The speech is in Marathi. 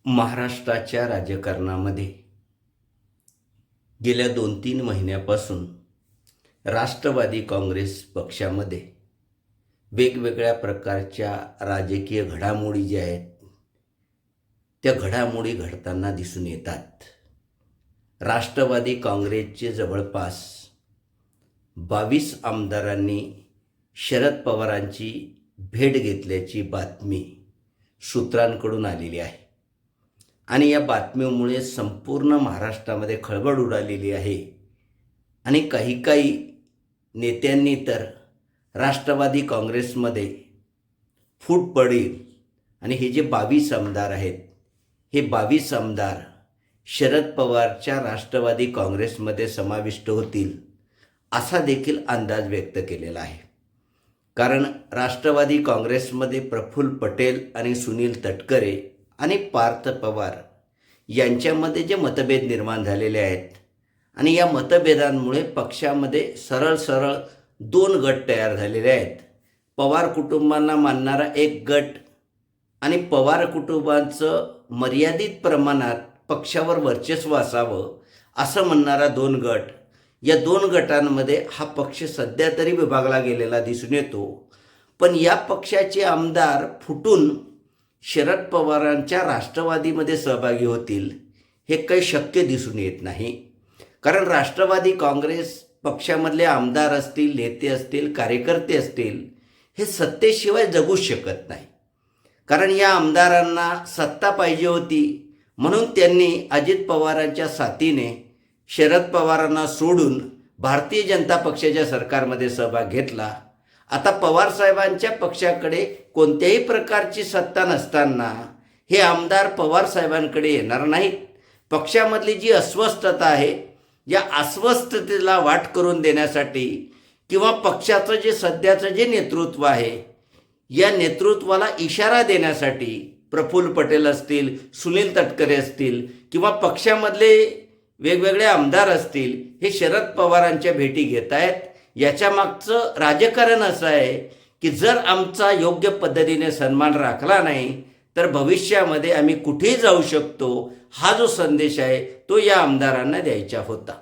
महाराष्ट्राच्या राजकारणामध्ये गेल्या 2-3 महिन्यापासून राष्ट्रवादी काँग्रेस पक्षामध्ये वेगवेगळ्या प्रकारच्या राजकीय घडामोडी ज्या आहेत त्या घडामोडी घडताना दिसून येतात. राष्ट्रवादी काँग्रेसचे जवळपास 22 आमदारांनी शरद पवारांची भेट घेतल्याची बातमी सूत्रांकडून आलेली आहे आणि या बातमीमुळे संपूर्ण महाराष्ट्रामध्ये खळबळ उडालेली आहे आणि काही नेत्यांनी तर राष्ट्रवादी काँग्रेसमध्ये फूट पडेल आणि हे जे 22 आमदार आहेत हे 22 आमदार शरद पवारच्या राष्ट्रवादी काँग्रेसमध्ये समाविष्ट होतील असा देखील अंदाज व्यक्त केलेला आहे. कारण राष्ट्रवादी काँग्रेसमध्ये प्रफुल्ल पटेल आणि सुनील तटकरे आणि पार्थ पवार यांच्यामध्ये जे मतभेद निर्माण झालेले आहेत आणि या मतभेदांमुळे पक्षामध्ये सरळ 2 गट तयार झालेले आहेत. पवार कुटुंबांना मानणारा एक गट आणि पवार कुटुंबांचं मर्यादित प्रमाणात पक्षावर वर्चस्व असावं असं म्हणणारा 2 गट. या 2 गटांमध्ये हा पक्ष सध्या तरी विभागला गेलेला दिसून येतो. पण या पक्षाचे आमदार फुटून शरद पवारांच्या राष्ट्रवादीमध्ये सहभागी होतील हे काही शक्य दिसून येत नाही. कारण राष्ट्रवादी काँग्रेस पक्षामधले आमदार असतील, नेते असतील, कार्यकर्ते असतील हे सत्तेशिवाय जगूच शकत नाही. कारण या आमदारांना सत्ता पाहिजे होती म्हणून त्यांनी अजित पवारांच्या साथीने शरद पवारांना सोडून भारतीय जनता पक्षाच्या सरकारमध्ये सहभाग घेतला. आता पवारसाहेबांच्या पक्षाकडे कोणत्याही प्रकारची सत्ता नसताना हे आमदार पवारसाहेबांकडे येणार नाहीत. पक्षामधली जी अस्वस्थता आहे या अस्वस्थतेला वाट करून देण्यासाठी किंवा पक्षाचं जे सध्याचं जे नेतृत्व आहे या नेतृत्वाला इशारा देण्यासाठी प्रफुल्ल पटेल असतील, सुनील तटकरे असतील किंवा पक्षामधले वेगवेगळे आमदार असतील हे शरद पवारांच्या भेटी घेत आहेत. याच्या मागचं राजकारण असं आहे की जर आमचा योग्य पद्धतीने सन्मान राखला नाही तर भविष्यामध्ये आम्ही कुठेही जाऊ शकतो. हा जो संदेश आहे तो या आमदारांना द्यायचा होता.